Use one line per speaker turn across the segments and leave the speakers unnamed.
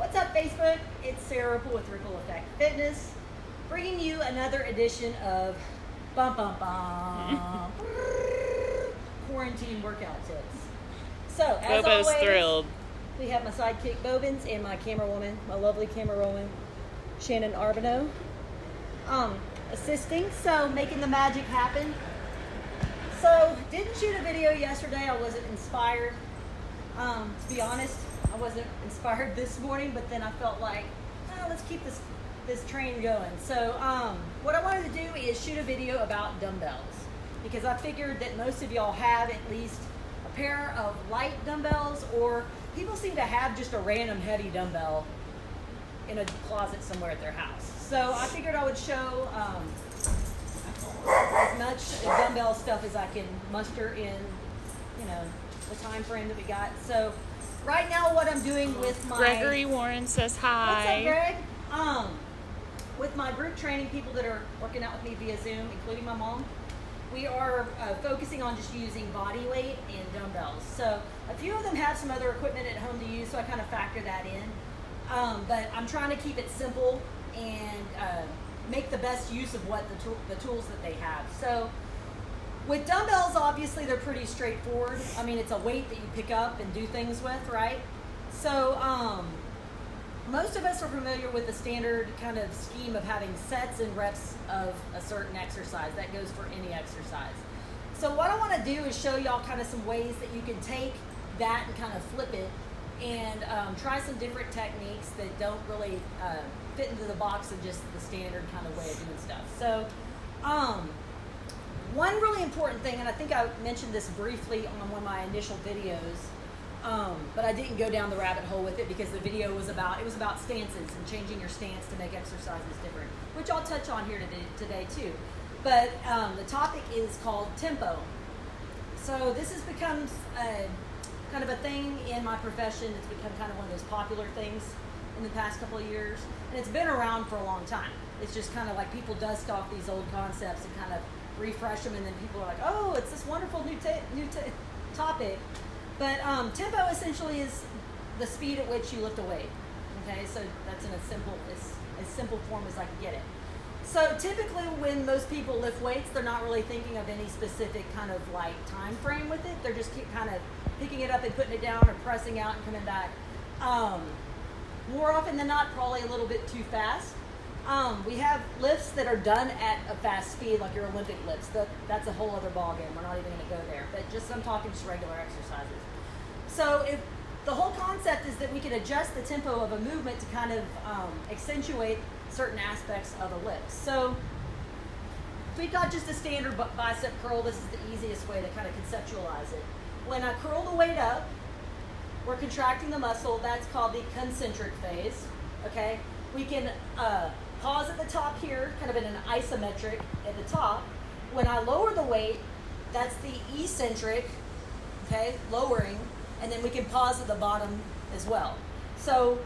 What's up, Facebook? It's Sarah Ripple with Ripple Effect Fitness, bringing you another edition of quarantine workout tips. So, as
Bobo's
always,
thrilled.
we have my sidekick Bobins and my camera woman, my lovely camera woman, Shannon Arbino, assisting, so making the magic happen. So, didn't shoot a video yesterday. I wasn't inspired. To be honest, I wasn't inspired this morning, but then I felt like, let's keep this train going. So what I wanted to do is shoot a video about dumbbells, because I figured that most of y'all have at least a pair of light dumbbells, or people seem to have just a random heavy dumbbell in a closet somewhere at their house. So I figured I would show as much dumbbell stuff as I can muster in, the time frame that we got. So right now what I'm doing with my...
Gregory Warren says hi.
What's up, Greg? With my group training people that are working out with me via Zoom, including my mom, we are focusing on just using body weight and dumbbells. So a few of them have some other equipment at home to use, so I kind of factor that in. But I'm trying to keep it simple and make the best use of what the tools that they have. So with dumbbells, obviously they're pretty straightforward. I mean, it's a weight that you pick up and do things with, right? So most of us are familiar with the standard kind of scheme of having sets and reps of a certain exercise. That goes for any exercise. So what I want to do is show y'all kind of some ways that you can take that and kind of flip it and try some different techniques that don't really fit into the box of just the standard kind of way of doing stuff. So one really important thing, and I think I mentioned this briefly on one of my initial videos, but I didn't go down the rabbit hole with it because the video was about stances and changing your stance to make exercises different, which I'll touch on here today too. But the topic is called tempo. So this has become kind of a thing in my profession. It's become kind of one of those popular things in the past couple of years, and it's been around for a long time. It's just kind of like people dust off these old concepts and kind of refresh them, and then people are like, oh, it's this wonderful new topic. But tempo essentially is the speed at which you lift a weight. Okay, so that's in as simple form as I can get it. So typically when most people lift weights, they're not really thinking of any specific kind of like time frame with it. They're just kind of picking it up and putting it down, or pressing out and coming back. More often than not, probably a little bit too fast. We have lifts that are done at a fast speed, like your Olympic lifts. That's a whole other ballgame. We're not even going to go there. But I'm talking just regular exercises. So if the whole concept is that we can adjust the tempo of a movement to kind of accentuate certain aspects of a lift. So if we've got just a standard bicep curl, this is the easiest way to kind of conceptualize it. When I curl the weight up, we're contracting the muscle. That's called the concentric phase. Okay, we can pause at the top here, kind of in an isometric at the top. When I lower the weight, that's the eccentric, okay, lowering, and then we can pause at the bottom as well. So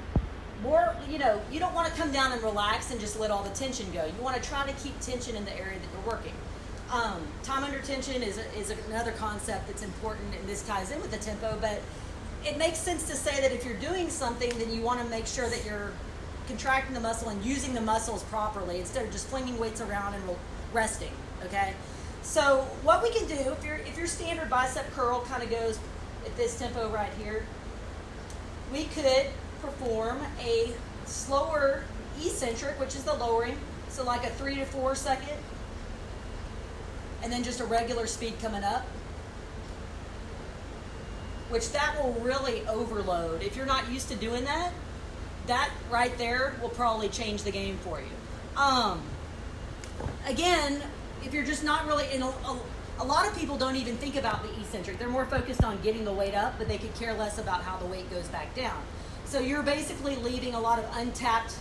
more, you don't want to come down and relax and just let all the tension go. You want to try to keep tension in the area that you're working. Time under tension is another concept that's important, and this ties in with the tempo, but it makes sense to say that if you're doing something, then you want to make sure that you're contracting the muscle and using the muscles properly instead of just flinging weights around and resting. Okay, so what we can do, if your standard bicep curl kind of goes at this tempo right here, we could perform a slower eccentric, which is the lowering, so like a 3 to 4 second, and then just a regular speed coming up, which that will really overload. If you're not used to doing that, that right there will probably change the game for you. Again, if you're just not really, a lot of people don't even think about the eccentric. They're more focused on getting the weight up, but they could care less about how the weight goes back down. So you're basically leaving a lot of untapped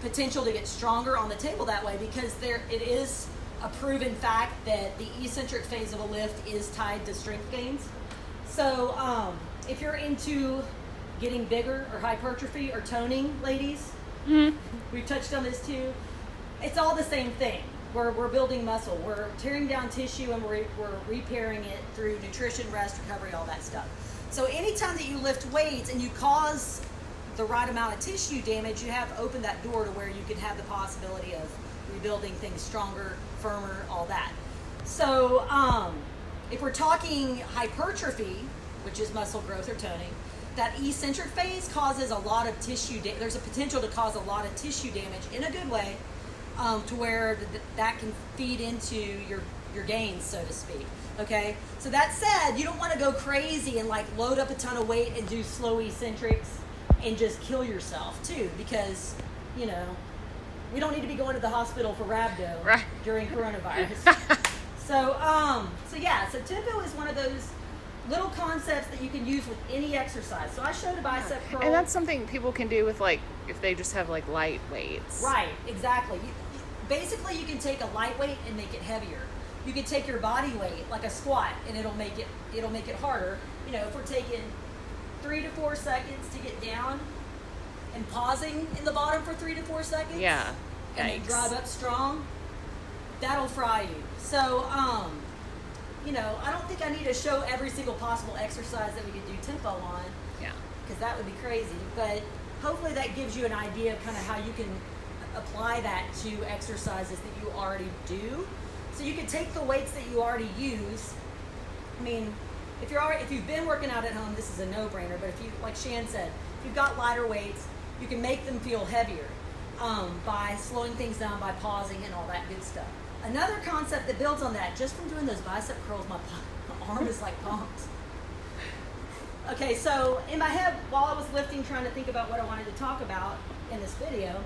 potential to get stronger on the table that way, because it is a proven fact that the eccentric phase of a lift is tied to strength gains. So if you're into getting bigger or hypertrophy or toning, ladies, we've touched on this too. It's all the same thing. We're building muscle. We're tearing down tissue, and we're repairing it through nutrition, rest, recovery, all that stuff. So anytime that you lift weights and you cause the right amount of tissue damage, you have opened that door to where you can have the possibility of rebuilding things stronger, firmer, all that. So if we're talking hypertrophy, which is muscle growth or toning, that eccentric phase causes a lot of tissue there's a potential to cause a lot of tissue damage in a good way, to where that can feed into your gains, so to speak. Okay, so that said, you don't want to go crazy and like load up a ton of weight and do slow eccentrics and just kill yourself too, because we don't need to be going to the hospital for rhabdo
right.
during coronavirus. So tempo is one of those little concepts that you can use with any exercise. So I showed a bicep curl.
And that's something people can do with if they just have light weights.
Right, exactly. Basically, you can take a lightweight and make it heavier. You can take your body weight, like a squat, and it'll make it harder. If we're taking 3 to 4 seconds to get down and pausing in the bottom for 3 to 4 seconds.
Yeah.
And then drive up strong, that'll fry you. So, I don't think I need to show every single possible exercise that we could do tempo on.
Yeah.
Because that would be crazy. But hopefully that gives you an idea of kind of how you can apply that to exercises that you already do. So you could take the weights that you already use. I mean, if you've been working out at home, this is a no-brainer. But like Shan said, if you've got lighter weights, you can make them feel heavier by slowing things down, by pausing, and all that good stuff. Another concept that builds on that, just from doing those bicep curls, my arm is like pumped. Okay, so in my head, while I was lifting, trying to think about what I wanted to talk about in this video,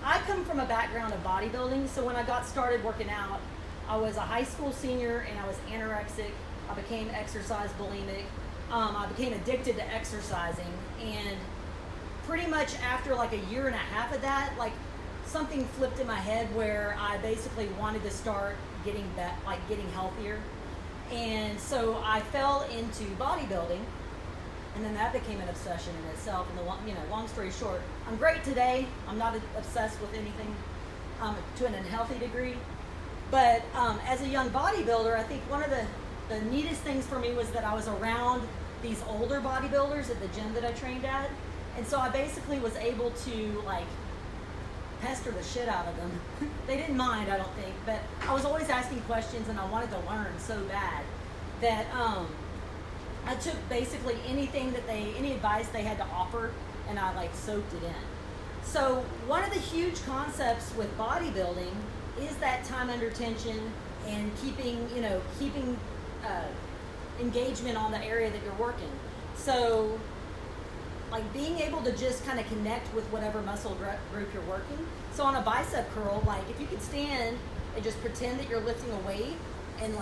I come from a background of bodybuilding. So when I got started working out, I was a high school senior and I was anorexic. I became exercise bulimic. I became addicted to exercising, and pretty much after like a year and a half of that, something flipped in my head where I basically wanted to start getting healthier. And so I fell into bodybuilding, and then that became an obsession in itself. And long story short, I'm great today. I'm not obsessed with anything to an unhealthy degree. But as a young bodybuilder, I think one of the neatest things for me was that I was around these older bodybuilders at the gym that I trained at. And so I basically was able to pester the shit out of them. They didn't mind, I don't think, but I was always asking questions and I wanted to learn so bad that I took basically any advice they had to offer, and I soaked it in. So one of the huge concepts with bodybuilding is that time under tension and keeping engagement on the area that you're working. So being able to just kind of connect with whatever muscle group you're working. So on a bicep curl, if you could stand and just pretend that you're lifting a weight and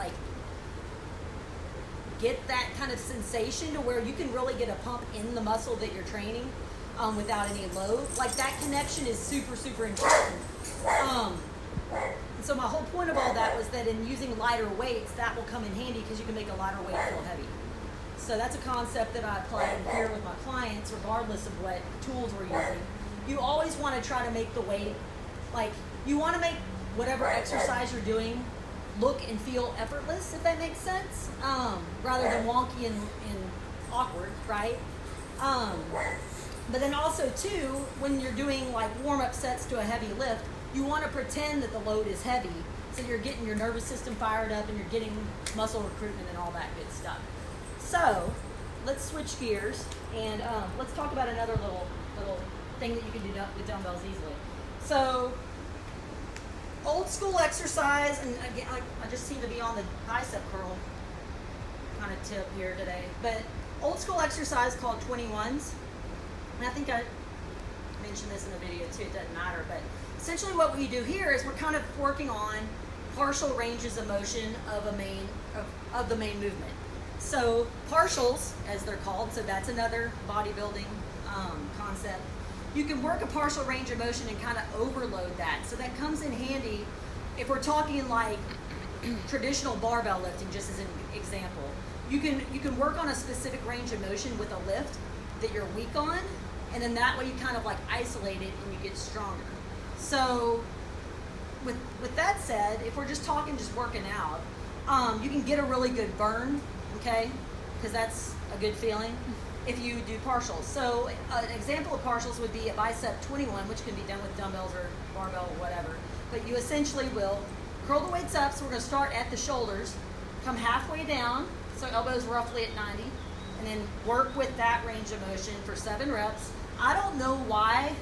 get that kind of sensation to where you can really get a pump in the muscle that you're training without any load. That connection is super, super important. So my whole point of all that was that in using lighter weights, that will come in handy because you can make a lighter weight feel heavy. So that's a concept that I apply here with my clients, regardless of what tools we're using. You always want to try to make the weight, you want to make whatever exercise you're doing look and feel effortless, if that makes sense, rather than wonky and awkward, right? But then also too, when you're doing warm-up sets to a heavy lift, you want to pretend that the load is heavy, so you're getting your nervous system fired up and you're getting muscle recruitment and all that good stuff. So let's switch gears and let's talk about another little thing that you can do with dumbbells easily. So old school exercise, and again, I just seem to be on the bicep curl kind of tip here today, but old school exercise called 21s, and I think I mentioned this in the video too, it doesn't matter, but essentially what we do here is we're kind of working on partial ranges of motion of the main movement. So partials, as they're called, so that's another bodybuilding concept. You can work a partial range of motion and kind of overload that. So that comes in handy if we're talking traditional barbell lifting, just as an example. You can work on a specific range of motion with a lift that you're weak on, and then that way you kind of isolate it and you get stronger. So with that said, if we're just working out, you can get a really good burn, okay? Because that's a good feeling. if you do partials. So an example of partials would be a bicep 21, which can be done with dumbbells or barbell or whatever. But you essentially will curl the weights up. So we're going to start at the shoulders, come halfway down, so elbows roughly at 90, and then work with that range of motion for 7 reps. I don't know why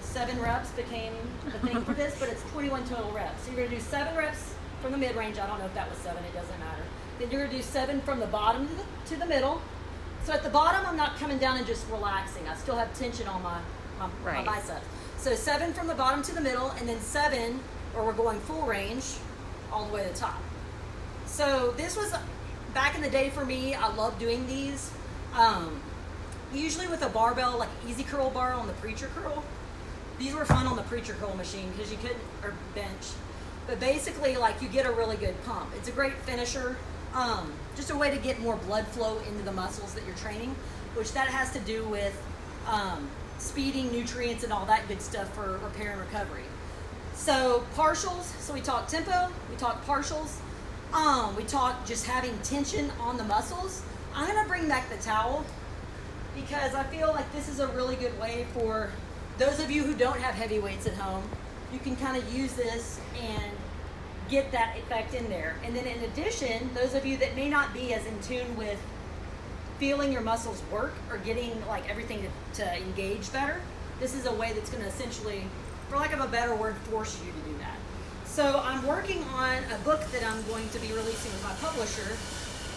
7 reps became the thing for this, but it's 21 total reps. So you're going to do 7 reps from the mid-range. I don't know if that was 7, it doesn't matter. Then you're going to do 7 from the bottom to the middle. So at the bottom, I'm not coming down and just relaxing. I still have tension on my biceps. So 7 from the bottom to the middle, and then 7, or we're going full range, all the way to the top. So this was, back in the day for me, I love doing these. Usually with a barbell, like easy curl bar on the preacher curl. These were fun on the preacher curl machine because you couldn't, or bench. But basically, like, you get a really good pump. It's a great finisher. Just a way to get more blood flow into the muscles that you're training, which that has to do with speeding, nutrients, and all that good stuff for repair and recovery. So partials, so we talk tempo, we talk partials, we talk just having tension on the muscles. I'm gonna bring back the towel because I feel like this is a really good way for those of you who don't have heavy weights at home. You can kind of use this and get that effect in there. And then in addition, those of you that may not be as in tune with feeling your muscles work or getting like everything to engage better, this is a way that's going to essentially, for lack of a better word, force you to do that. So I'm working on a book that I'm going to be releasing with my publisher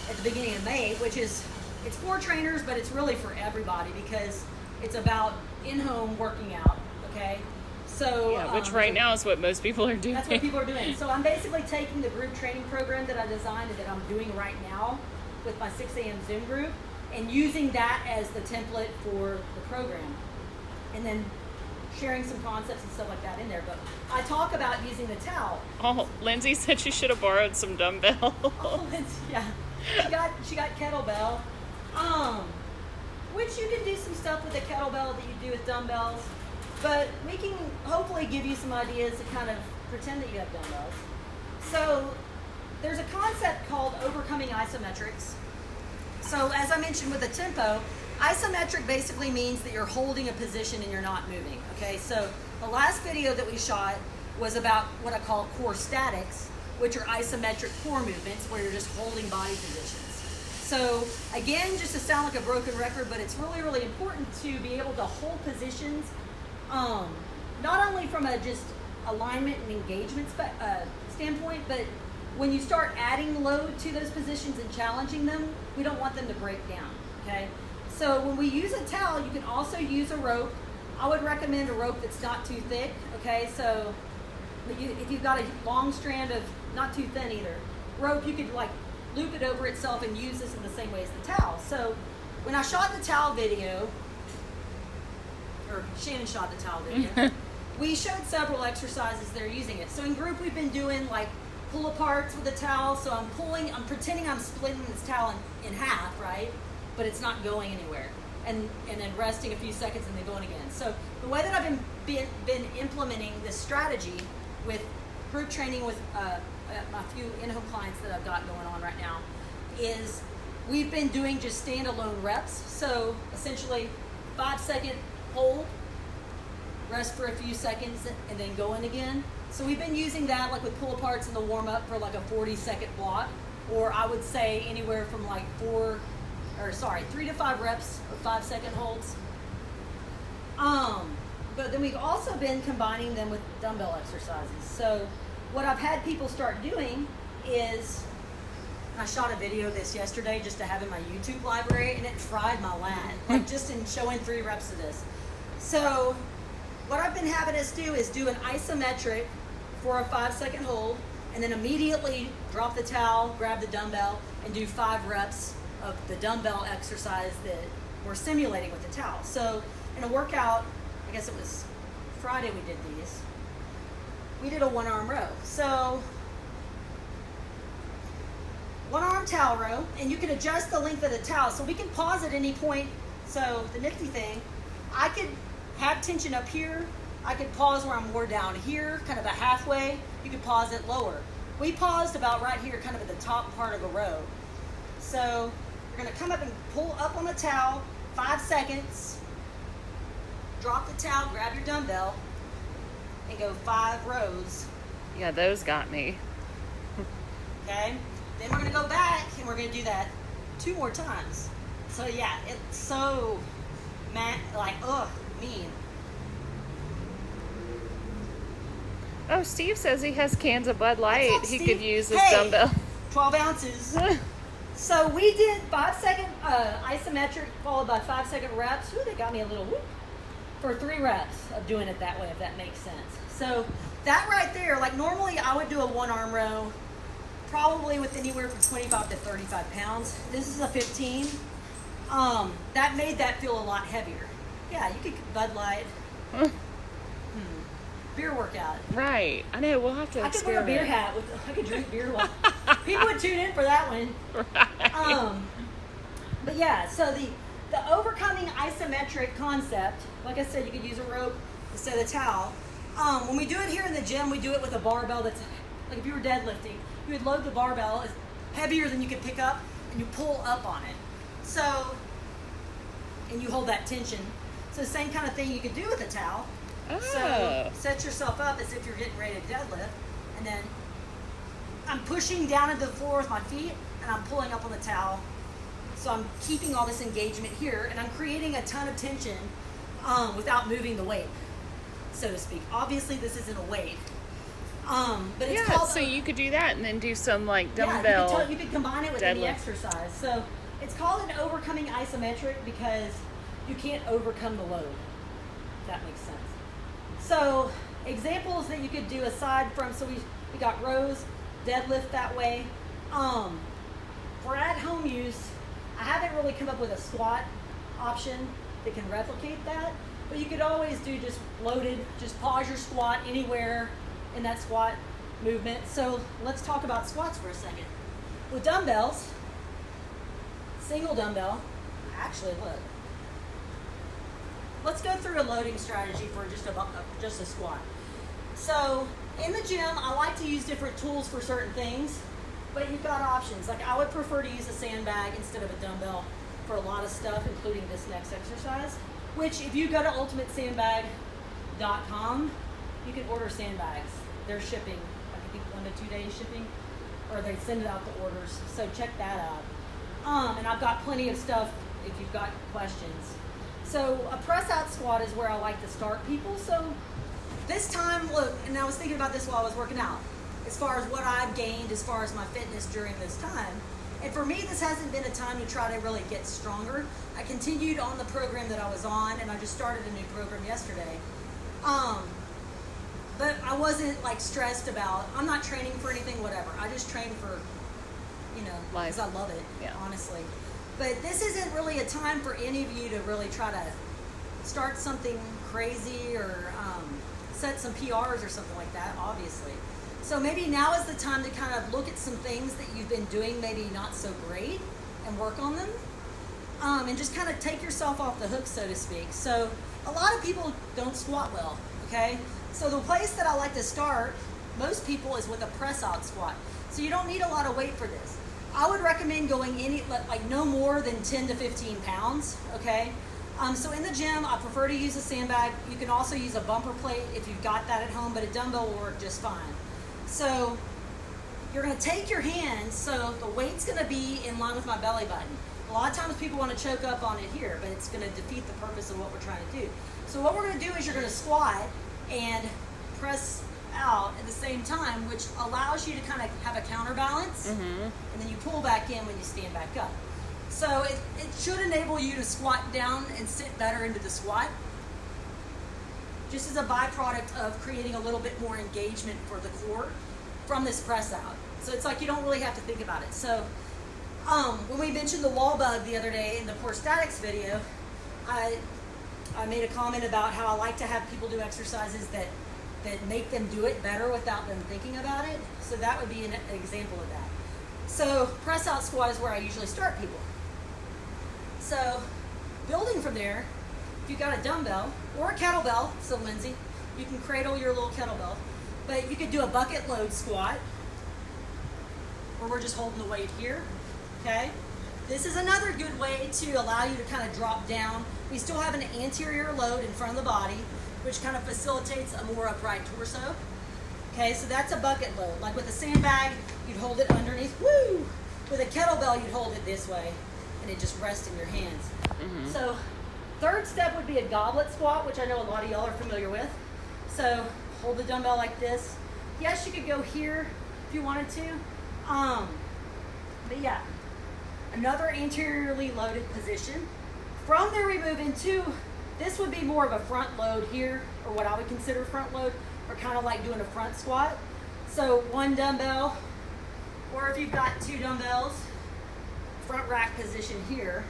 at the beginning of May, which is, it's for trainers, but it's really for everybody because it's about in-home working out, okay? So,
yeah, which right now is what most people are doing.
That's what people are doing. So I'm basically taking the group training program that I designed and that I'm doing right now with my 6 a.m. Zoom group and using that as the template for the program. And then sharing some concepts and stuff like that in there. But I talk about using the towel.
Oh, Lindsay said she should have borrowed some dumbbells.
Oh, Lindsay, yeah. She got kettlebell. Which you can do some stuff with a kettlebell that you do with dumbbells. But we can hopefully give you some ideas to kind of pretend that you have dumbbells. So there's a concept called overcoming isometrics. So as I mentioned with the tempo, isometric basically means that you're holding a position and you're not moving. Okay, so the last video that we shot was about what I call core statics, which are isometric core movements where you're just holding body positions. So again, just to sound like a broken record, but it's really, really important to be able to hold positions not only from a just alignment and engagement standpoint, but when you start adding load to those positions and challenging them, we don't want them to break down, okay? So when we use a towel, you can also use a rope. I would recommend a rope that's not too thick, okay? So if you've got a long strand of, not too thin either, rope, you could like loop it over itself and use this in the same way as the towel. So when I shot the towel video, or Shannon shot the towel video, we showed several exercises that are using it. So in group, we've been doing like pull aparts with the towel. So I'm pretending I'm splitting this towel in half, right? But it's not going anywhere. And then resting a few seconds and then going again. So the way that I've been implementing this strategy with group training with my few in-home clients that I've got going on right now is we've been doing just standalone reps. So essentially 5-second hold, rest for a few seconds, and then go in again. So we've been using that like with pull aparts in the warm up for like a 40-second block, or I would say anywhere from like 3 to 5 reps of 5-second holds. But then we've also been combining them with dumbbell exercises. So what I've had people start doing is, I shot a video of this yesterday just to have in my YouTube library, and it fried my lat, like just in showing 3 reps of this. So what I've been having us do is do an isometric for a 5-second hold, and then immediately drop the towel, grab the dumbbell, and do 5 reps of the dumbbell exercise that we're simulating with the towel. So in a workout, I guess it was Friday we did these, we did a 1-arm row. So 1-arm towel row, and you can adjust the length of the towel. So we can pause at any point. So the nifty thing, I could have tension up here. I could pause where I'm more down here, kind of a halfway. You could pause it lower. We paused about right here, kind of at the top part of a row. So You're gonna come up and pull up on the towel, 5 seconds. Drop the towel, grab your dumbbell, and go 5 rows.
Yeah, those got me.
Okay? Then we're gonna go back and we're gonna do that 2 more times. So yeah, it's so mean.
Oh, Steve says he has cans of Bud Light.
What's up,
He
Steve?
could use this
Hey,
dumbbell.
12 ounces. So we did 5-second isometric followed by 5-second reps. Ooh, they got me a little whoop. For 3 reps of doing it that way, if that makes sense. So that right there, like normally I would do a 1-arm row, probably with anywhere from 25 to 35 pounds. This is a 15. That made that feel a lot heavier. Yeah, you could Bud Light. Beer workout.
Right. I know. We'll have to
I could wear a beer hat. I could drink beer while people would tune in for that one.
Right.
But yeah, so the overcoming isometric concept, like I said, you could use a rope instead of a towel. When we do it here in the gym, we do it with a barbell that's, like if you were deadlifting, you would load the barbell as heavier than you could pick up, and you pull up on it. So, and you hold that tension. So the same kind of thing you could do with a towel.
Oh.
So set yourself up as if you're getting ready to deadlift, and then I'm pushing down into the floor with my feet, and I'm pulling up on the towel. So I'm keeping all this engagement here, and I'm creating a ton of tension without moving the weight, so to speak. Obviously, this isn't a weight, but it's called.
So you could do that and then do some like dumbbell.
Yeah, you could combine it with any
deadlift.
exercise. So it's called an overcoming isometric because you can't overcome the load. If that makes sense. So examples that you could do aside from, so we got rows, deadlift that way. For at home use, I haven't really come up with a squat option that can replicate that, but you could always do just loaded, just pause your squat anywhere in that squat movement. So let's talk about squats for a second. With dumbbells, single dumbbell, actually look. Let's go through a loading strategy for just a squat. So in the gym, I like to use different tools for certain things, but you've got options. Like I would prefer to use a sandbag instead of a dumbbell for a lot of stuff, including this next exercise, which if you go to ultimatesandbag.com, you can order sandbags. They're shipping, I think 1 to 2 days shipping, or they send it out the orders. So check that out. And I've got plenty of stuff if you've got questions. So a press out squat is where I like to start people. So this time, look, and I was thinking about this while I was working out, as far as what I've gained as far as my fitness during this time. And for me, this hasn't been a time to try to really get stronger. I continued on the program that I was on, and I just started a new program yesterday. But I wasn't like stressed about, I'm not training for anything, whatever. I just train for, because I love it, honestly. But this isn't really a time for any of you to really try to start something crazy or set some PRs or something like that, obviously. So maybe now is the time to kind of look at some things that you've been doing maybe not so great and work on them. And just kind of take yourself off the hook, so to speak. So a lot of people don't squat well, okay? So the place that I like to start, most people, is with a press out squat. So you don't need a lot of weight for this. I would recommend going like no more than 10 to 15 pounds, okay? So in the gym, I prefer to use a sandbag. You can also use a bumper plate if you've got that at home, but a dumbbell will work just fine. So you're gonna take your hands, so the weight's gonna be in line with my belly button. A lot of times people wanna choke up on it here, but it's gonna defeat the purpose of what we're trying to do. So what we're gonna do is you're gonna squat and press out at the same time, which allows you to kind of have a counterbalance, and then you pull back in when you stand back up. So it should enable you to squat down and sit better into the squat, just as a byproduct of creating a little bit more engagement for the core from this press out. So it's like you don't really have to think about it. So when we mentioned the wall bug the other day in the core statics video, I made a comment about how I like to have people do exercises that make them do it better without them thinking about it. So that would be an example of that. So press out squat is where I usually start people. So building from there, if you've got a dumbbell or a kettlebell, so Lindsay, you can cradle your little kettlebell, but you could do a bucket load squat where we're just holding the weight here, okay? This is another good way to allow you to kind of drop down. We still have an anterior load in front of the body, which kind of facilitates a more upright torso. Okay, so that's a bucket load. Like with a sandbag, you'd hold it underneath. Woo! With a kettlebell, you'd hold it this way, and it just rests in your hands.
Mm-hmm.
So, third step would be a goblet squat, which I know a lot of y'all are familiar with. So, hold the dumbbell like this. Yes, you could go here if you wanted to. But yeah, another anteriorly loaded position. From there, we move into, this would be more of a front load here, or what I would consider front load, or kind of like doing a front squat. So one dumbbell, or if you've got two dumbbells, front rack position here,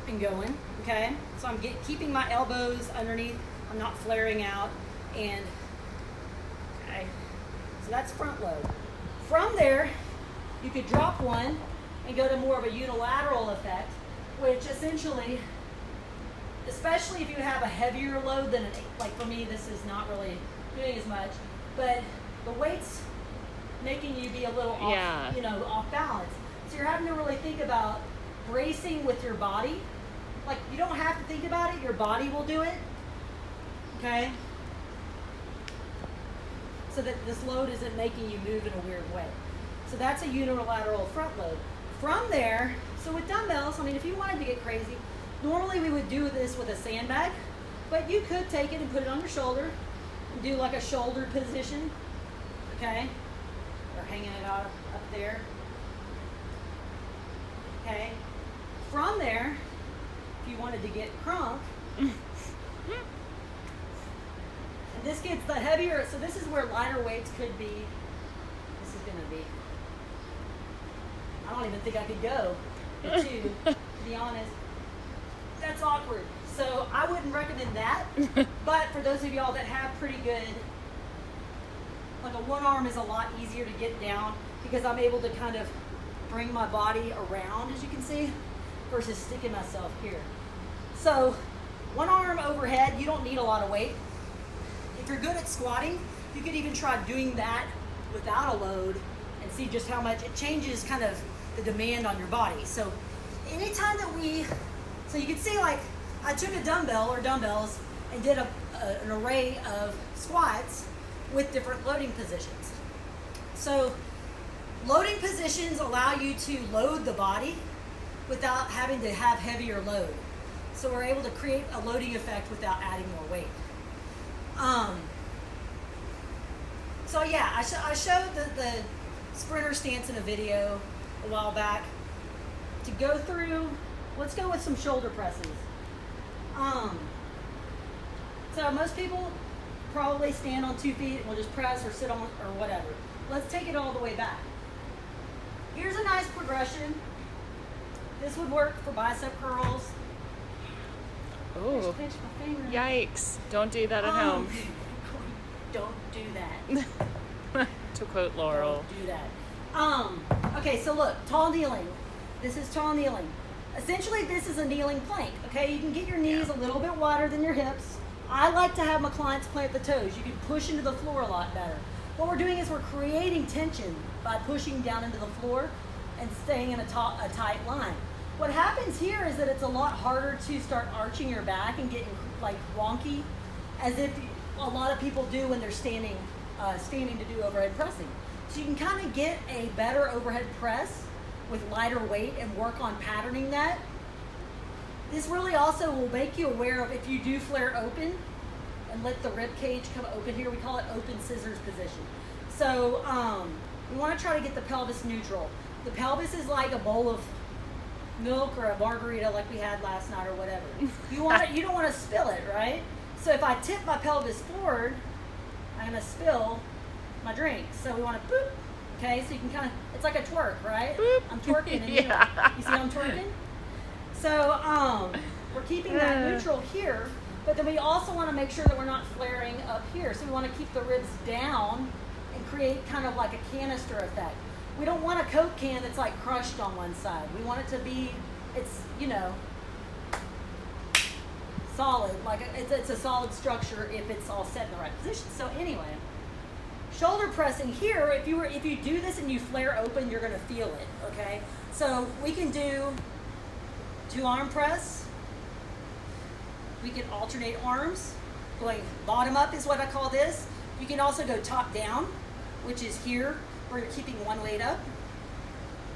and going, okay? So I'm keeping my elbows underneath, I'm not flaring out, and, okay, so that's front load. From there, you could drop one and go to more of a unilateral effect, which essentially, especially if you have a heavier load than, like for me, this is not really doing as much, but the weight's making you be a little off, off balance. So you're having to really think about bracing with your body. Like, you don't have to think about it, your body will do it, okay? So that this load isn't making you move in a weird way. So that's a unilateral front load. From there, so with dumbbells, I mean, if you wanted to get crazy, normally we would do this with a sandbag, but you could take it and put it on your shoulder and do like a shoulder position, okay? Or hanging it out up there, okay? From there, if you wanted to get crunk, and this gets the heavier, so this is where lighter weights could be. This is gonna be, I don't even think I could go to two, to be honest. That's awkward. So I wouldn't recommend that. But for those of y'all that have pretty good, like a one arm is a lot easier to get down because I'm able to kind of bring my body around, as you can see, versus sticking myself here. So one arm overhead, you don't need a lot of weight. If you're good at squatting, you could even try doing that without a load and see just how much it changes kind of the demand on your body. So anytime that so you can see, like, I took a dumbbell or dumbbells and did an array of squats with different loading positions. So loading positions allow you to load the body without having to have heavier load. So we're able to create a loading effect without adding more weight. So yeah, I showed the sprinter stance in a video a while back. To go through, let's go with some shoulder presses. So most people probably stand on 2 feet and will just press or sit on or whatever. Let's take it all the way back. Here's a nice progression. This would work for bicep curls.
Oh,
Pinch my finger.
yikes. Don't do that at home.
Don't do that.
To quote Laurel.
Don't do that. Okay, so look, tall kneeling. This is tall kneeling. Essentially, this is a kneeling plank, okay? You can get your knees a little bit wider than your hips. I like to have my clients plant the toes. You can push into the floor a lot better. What we're doing is we're creating tension by pushing down into the floor and staying in a tight line. What happens here is that it's a lot harder to start arching your back and getting like wonky, as if a lot of people do when they're standing to do overhead pressing. So you can kind of get a better overhead press with lighter weight and work on patterning that. This really also will make you aware of if you do flare open and let the rib cage come open here. We call it open scissors position. So we want to try to get the pelvis neutral. The pelvis is like a bowl of milk or a margarita like we had last night or whatever. You don't want to spill it, right? So if I tip my pelvis forward, I'm going to spill my drink. So we want to boop. Okay, so you can kind of, it's like a twerk, right?
Boop.
I'm twerking. And you see how I'm twerking? So we're keeping that neutral here, but then we also want to make sure that we're not flaring up here. So we want to keep the ribs down and create kind of like a canister effect. We don't want a Coke can that's like crushed on one side. We want it to be, solid. Like it's a solid structure if it's all set in the right position. So anyway, shoulder pressing here, if you do this and you flare open, you're gonna feel it, okay? So we can do 2 arm press. We can alternate arms. Going bottom up is what I call this. You can also go top down, which is here, where you're keeping one weight up,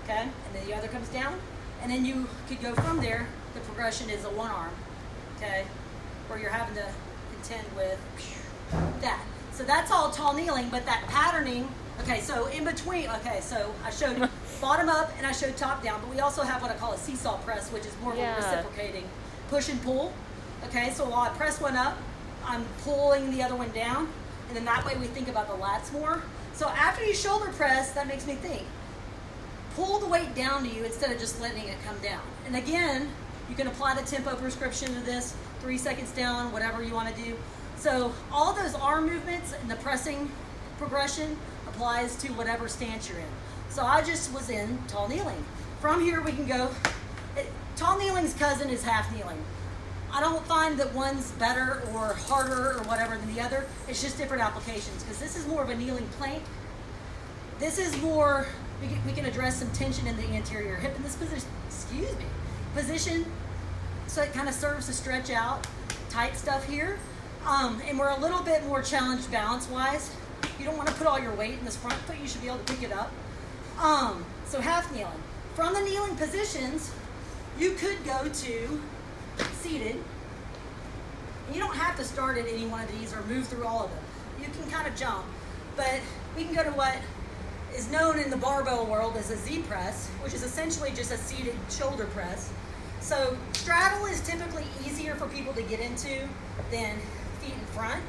okay? And then the other comes down. And then you could go from there. The progression is a 1 arm, okay? Where you're having to contend with that. So that's all tall kneeling, but that patterning, okay, so in between, okay, so I showed bottom up and I showed top down, but we also have what I call a seesaw press, which is more of a reciprocating push and pull. Okay, so while I press one up, I'm pulling the other one down, and then that way we think about the lats more. So after you shoulder press, that makes me think, pull the weight down to you instead of just letting it come down. And again, you can apply the tempo prescription to this, 3 seconds down, whatever you want to do. So all those arm movements and the pressing progression applies to whatever stance you're in. So I just was in tall kneeling. From here we can go, tall kneeling's cousin is half kneeling. I don't find that one's better or harder or whatever than the other. It's just different applications, because this is more of a kneeling plank. This is more, we can address some tension in the anterior hip in this position, so it kind of serves to stretch out tight stuff here. And we're a little bit more challenged balance-wise. You don't want to put all your weight in this front foot. You should be able to pick it up. So half kneeling. From the kneeling positions, you could go to seated. You don't have to start at any one of these or move through all of them. You can kind of jump. But we can go to what is known in the barbell world as a Z press, which is essentially just a seated shoulder press. So straddle is typically easier for people to get into than feet in front,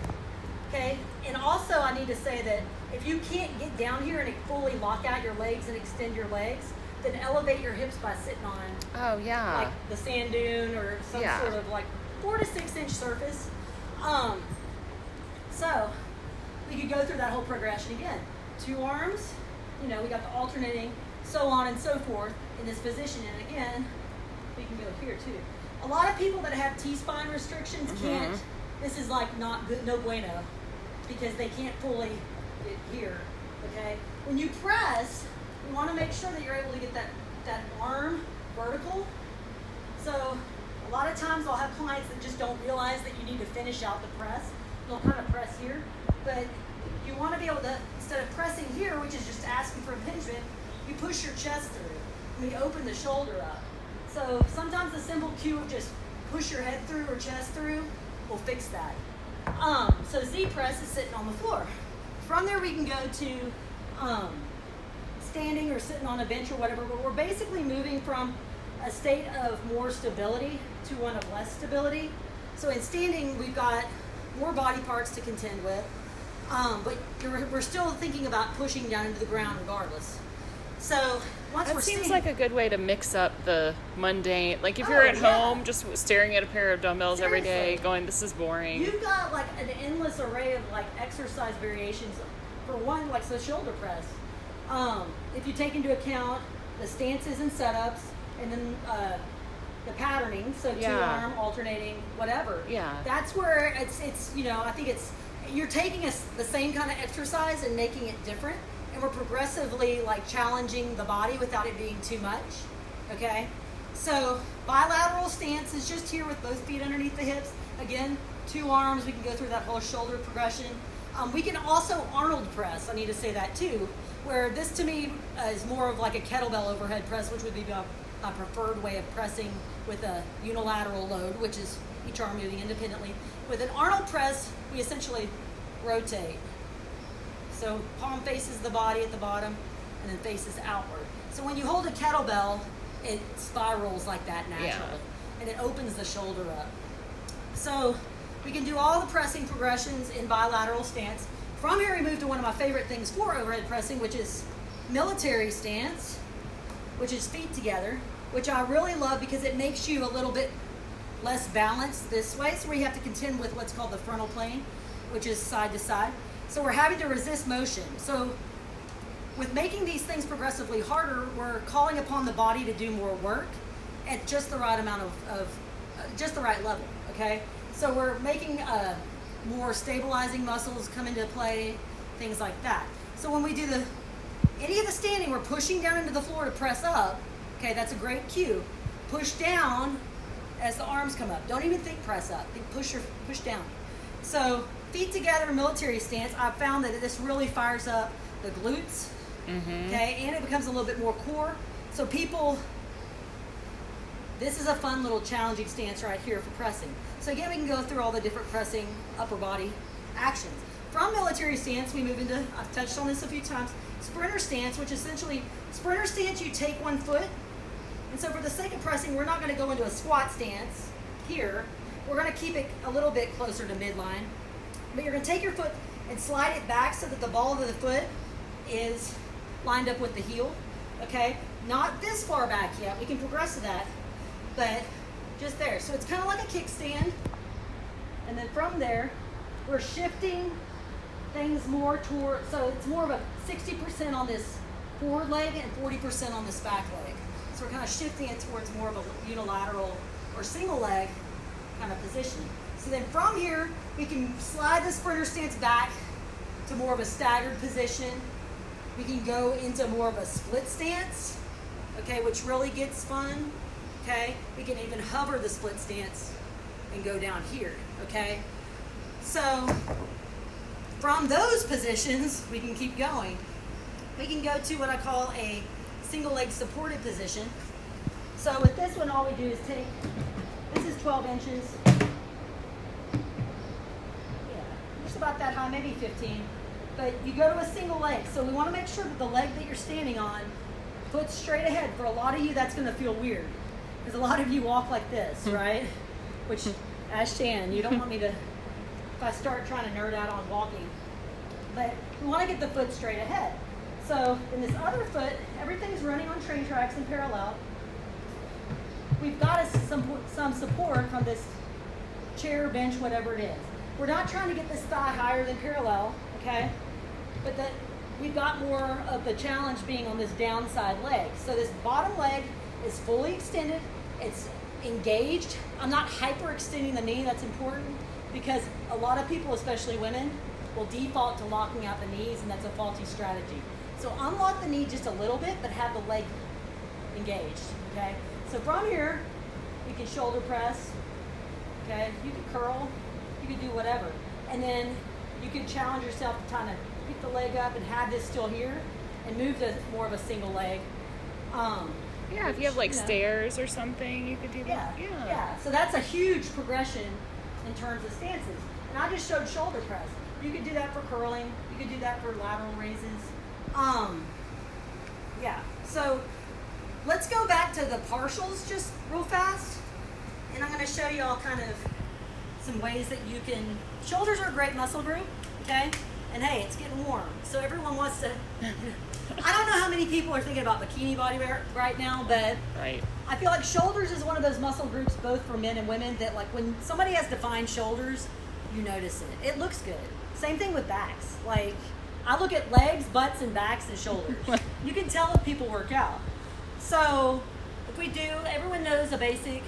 okay? And also I need to say that if you can't get down here and fully lock out your legs and extend your legs, then elevate your hips by sitting on like the sand dune or some sort of like 4 to 6 inch surface. So we could go through that whole progression again. 2 arms, you know, we got the alternating, so on and so forth in this position. And again, we can go here too. A lot of people that have T-spine restrictions can't, this is like not good, no bueno, because they can't fully get here, okay? When you press, you want to make sure that you're able to get that arm vertical. So a lot of times I'll have clients that just don't realize that you need to finish out the press. They'll kind of press here, but you want to be able to, instead of pressing here, which is just asking for impingement, you push your chest through and we open the shoulder up. So sometimes the simple cue of just push your head through or chest through will fix that. So Z press is sitting on the floor. From there we can go to standing or sitting on a bench or whatever, but we're basically moving from a state of more stability to one of less stability. So in standing, we've got more body parts to contend with, but we're still thinking about pushing down into the ground regardless. So once
that seems like a good way to mix up the mundane. Like if you're at home just staring at a pair of dumbbells every day going, this is boring.
You've got like an endless array of like exercise variations. For one, like the shoulder press. If you take into account the stances and setups and then the patterning, so 2 arm, alternating, whatever.
Yeah.
That's where it's you know, I think you're taking the same kind of exercise and making it different. And we're progressively like challenging the body without it being too much, okay? So bilateral stance is just here with both feet underneath the hips. Again, 2 arms, we can go through that whole shoulder progression. We can also Arnold press, I need to say that too, where this to me is more of like a kettlebell overhead press, which would be my preferred way of pressing with a unilateral load, which is each arm moving independently. With an Arnold press, we essentially rotate. So palm faces the body at the bottom and then faces outward. So when you hold a kettlebell, it spirals like that naturally. And it opens the shoulder up. So we can do all the pressing progressions in bilateral stance. From here we move to one of my favorite things for overhead pressing, which is military stance, which is feet together, which I really love because it makes you a little bit less balanced this way. So we have to contend with what's called the frontal plane, which is side to side. So we're having to resist motion. So with making these things progressively harder, we're calling upon the body to do more work at just the right amount of just the right level, okay? So we're making more stabilizing muscles come into play, things like that. So when we do any of the standing, we're pushing down into the floor to press up. Okay, that's a great cue. Push down as the arms come up. Don't even think press up. Think push down. So feet together, military stance. I've found that this really fires up the glutes. Okay, and it becomes a little bit more core. So this is a fun little challenging stance right here for pressing. So again, we can go through all the different pressing upper body actions. From military stance, we move into, I've touched on this a few times, sprinter stance, which essentially, sprinter stance, you take one foot. And so for the sake of pressing, we're not going to go into a squat stance here. We're going to keep it a little bit closer to midline. But you're going to take your foot and slide it back so that the ball of the foot is lined up with the heel. Okay? Not this far back yet. We can progress to that. But just there. So it's kind of like a kickstand. And then from there, we're shifting things more toward, so it's more of a 60% on this forward leg and 40% on this back leg. So we're kind of shifting it towards more of a unilateral or single leg kind of position. So then from here, we can slide the sprinter stance back to more of a staggered position. We can go into more of a split stance, okay, which really gets fun, okay? We can even hover the split stance and go down here, okay? So from those positions, we can keep going. We can go to what I call a single leg supported position. So with this one, all we do is take, this is 12 inches. Yeah, just about that high, maybe 15. But you go to a single leg. So we want to make sure that the leg that you're standing on, foot straight ahead. For a lot of you, that's going to feel weird. Because a lot of you walk like this, right? Which, as Shan, you don't want me to, if I start trying to nerd out on walking. But we want to get the foot straight ahead. So in this other foot, everything's running on train tracks in parallel. We've got some support from this chair, bench, whatever it is. We're not trying to get this thigh higher than parallel, okay? But we've got more of the challenge being on this downside leg. So this bottom leg is fully extended. It's engaged. I'm not hyperextending the knee. That's important because a lot of people, especially women, will default to locking out the knees, and that's a faulty strategy. So unlock the knee just a little bit, but have the leg engaged, okay? So from here, you can shoulder press, okay? You can curl, you can do whatever. And then you can challenge yourself to kind of pick the leg up and have this still here and move to more of a single leg.
Yeah, if you have like stairs or something, you could do that.
Yeah. So that's a huge progression in terms of stances. And I just showed shoulder press. You could do that for curling. You could do that for lateral raises. Yeah. So let's go back to the partials just real fast. And I'm going to show you all kind of some ways that you can, shoulders are a great muscle group, okay? And hey, it's getting warm. So everyone wants to, I don't know how many people are thinking about bikini body right now, but
right.
I feel like shoulders is one of those muscle groups, both for men and women, that like when somebody has defined shoulders, you notice it. It looks good. Same thing with backs. Like, I look at legs, butts, and backs and shoulders. You can tell if people work out. So if we do, everyone knows a basic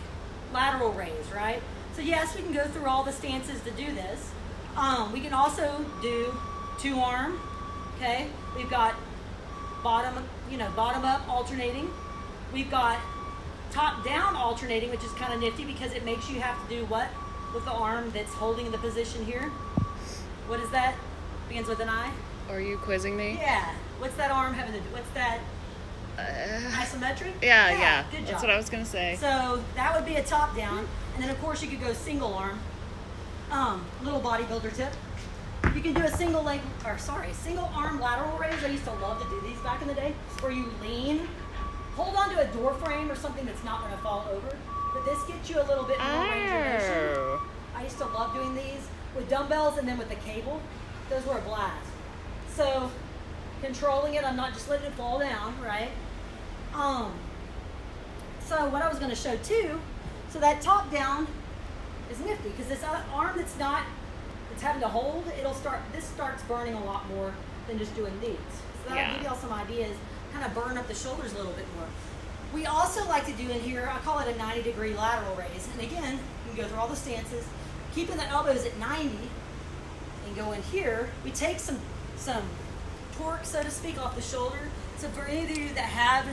lateral raise, right? So yes, we can go through all the stances to do this. We can also do two arm, okay? We've got bottom up alternating. We've got top down alternating, which is kind of nifty because it makes you have to do what with the arm that's holding the position here? What is that? Begins with an I?
Are you quizzing me?
Yeah. What's that arm having to do? What's that? Isometric?
Yeah.
Good job.
That's what I was going to say.
So that would be a top down. And then of course you could go single arm. Little bodybuilder tip. You can do a single arm lateral raise. I used to love to do these back in the day, where you lean, hold onto a door frame or something that's not going to fall over. But this gets you a little bit more range of motion. I used to love doing these with dumbbells and then with the cable. Those were a blast. So controlling it, I'm not just letting it fall down, right? So what I was going to show too, so that top down is nifty because this arm that's having to hold, this starts burning a lot more than just doing these. So that'll give y'all some ideas, kind of burn up the shoulders a little bit more. We also like to do in here, I call it a 90-degree lateral raise. And again, you can go through all the stances, keeping the elbows at 90 and go in here. We take some some torque, so to speak, off the shoulder. So for any of you that have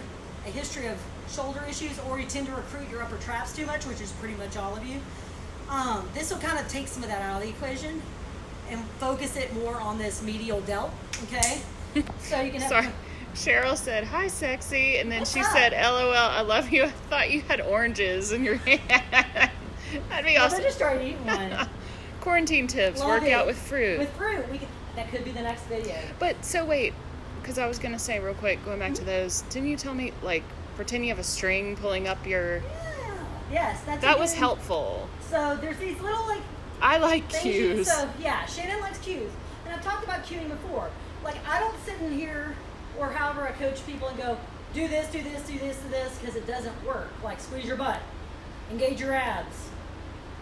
a history of shoulder issues, or you tend to recruit your upper traps too much, which is pretty much all of you, this will kind of take some of that out of the equation and focus it more on this medial delt, okay? So you can have...
Sorry. Cheryl said, "Hi, sexy," and then
What's
she
up?
said, "LOL, I love you. I thought you had oranges in your hand." That'd be
I
awesome.
just started eating one.
Quarantine tips,
Love
work
it.
out with fruit.
With fruit. That could be the next video.
But, so wait, because I was going to say real quick, going back to
Mm-hmm.
those, didn't you tell me, like, pretend you have a string pulling up your...
Yeah. Yes, that's
That
a
was
good-
helpful.
So there's these little, like,
I like
things
cues.
So, yeah, Shannon likes cues. And I've talked about cueing before. Like, I don't sit in here, or however I coach people, and go, do this, do this, do this, do this, because it doesn't work. Like, squeeze your butt, engage your abs.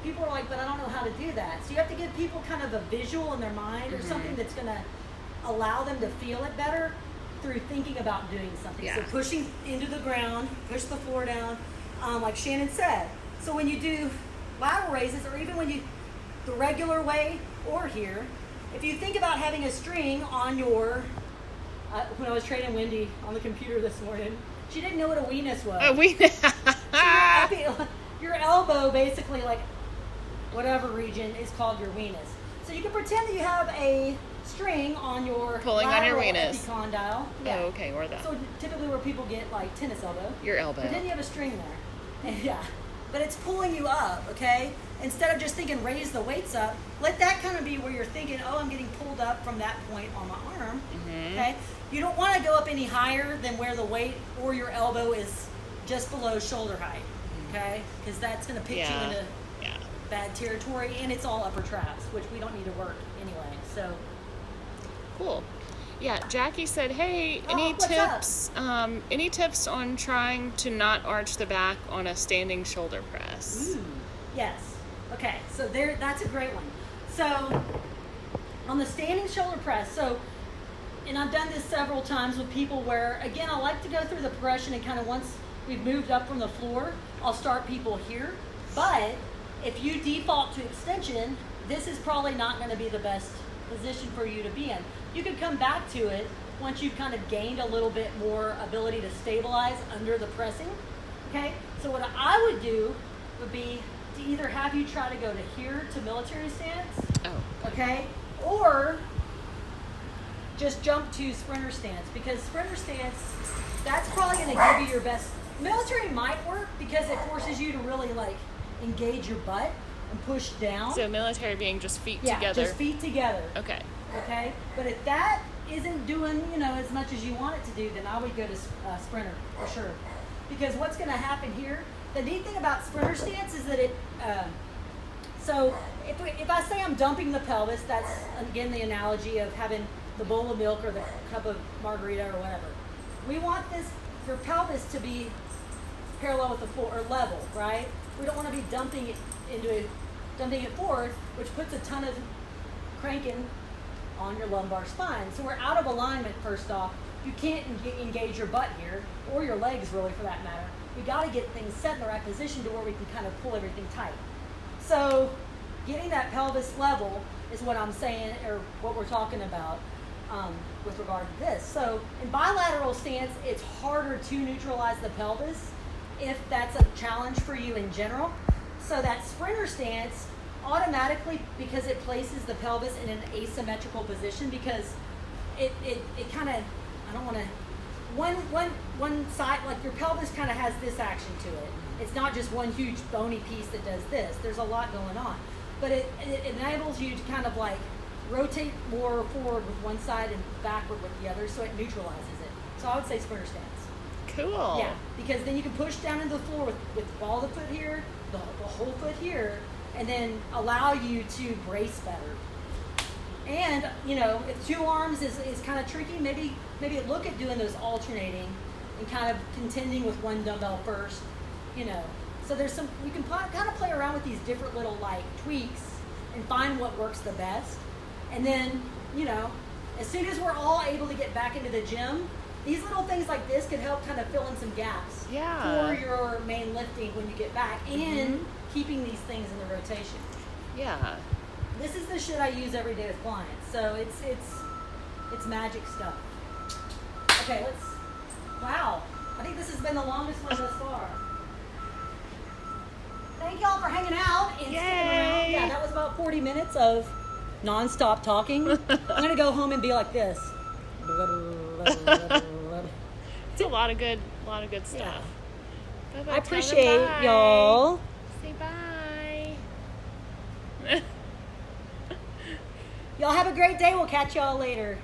People are like, but I don't know how to do that. So you have to give people kind of a visual in their mind, or something that's going to allow them to feel it better through thinking about doing something.
Yeah.
So pushing into the ground, push the floor down, like Shannon said. So when you do lateral raises, or even when you, the regular way or here, if you think about having a string on your, when I was training Wendy on the computer this morning, she didn't know what a weenus was. So your elbow, basically, like whatever region, is called your weenus. So you can pretend that you have a string on your
Pulling on your
lateral
weenus.
epicondyle. Yeah.
Oh, okay, or that.
So typically where people get like tennis elbow.
Your elbow.
Pretend you have a string there. Yeah. But it's pulling you up, okay? Instead of just thinking raise the weights up, let that kind of be where you're thinking, oh, I'm getting pulled up from that point on my arm, okay? You don't want to go up any higher than where the weight or your elbow is just below shoulder height, okay? Because that's going to pitch you into bad territory, and it's all upper traps, which we don't need to work anyway, so.
Cool. Yeah, Jackie said, "Hey, any
what's
tips? Any tips on trying to not arch the back on a standing shoulder press?"
Ooh, yes. Okay, so that's a great one. So on the standing shoulder press, and I've done this several times with people where, again, I like to go through the progression, and kind of once we've moved up from the floor, I'll start people here. But if you default to extension, this is probably not going to be the best position for you to be in. You could come back to it once you've kind of gained a little bit more ability to stabilize under the pressing. Okay, so what I would do would be to either have you try to go to here to military stance, okay, or just jump to sprinter stance, because sprinter stance, that's probably going to give you your best. Military might work because it forces you to really like engage your butt and push down.
So military being just feet
Yeah,
together.
just feet together.
Okay.
Okay, but if that isn't doing, as much as you want it to do, then I would go to sprinter for sure. Because what's going to happen here, the neat thing about sprinter stance is that so if I say I'm dumping the pelvis, that's again the analogy of having the bowl of milk or the cup of margarita or whatever. We want your pelvis to be parallel with the floor, or level, right? We don't want to be dumping it forward, which puts a ton of cranking on your lumbar spine. So we're out of alignment. First off, you can't engage your butt here, or your legs really for that matter. We got to get things set in the right position to where we can kind of pull everything tight. So getting that pelvis level is what I'm saying, or what we're talking about with regard to this. So in bilateral stance, it's harder to neutralize the pelvis if that's a challenge for you in general. So that sprinter stance, automatically, because it places the pelvis in an asymmetrical position, because it kind of, I don't want to, one side, like your pelvis kind of has this action to it. It's not just one huge bony piece that does this. There's a lot going on. But it enables you to kind of like rotate more forward with one side and backward with the other, so it neutralizes it. So I would say sprinter stance.
Cool.
Yeah, because then you can push down into the floor with all the foot here, the whole foot here, and then allow you to brace better. And, if two arms is kind of tricky, maybe look at doing those alternating and kind of contending with one dumbbell first, So there's you can kind of play around with these different little like tweaks and find what works the best. And then, as soon as we're all able to get back into the gym, these little things like this could help kind of fill in some gaps for your main lifting when you get back, and keeping these things in the rotation.
Yeah.
This is the shit I use every day with clients. So It's magic stuff. Okay, wow. I think this has been the longest one thus far. Thank y'all for hanging out and sticking around. Yeah, that was about 40 minutes of non-stop talking. I'm going to go home and be like this.
It's a lot of good stuff.
Yeah.
Bye-bye,
I appreciate y'all.
Say bye.
Y'all have a great day. We'll catch y'all later.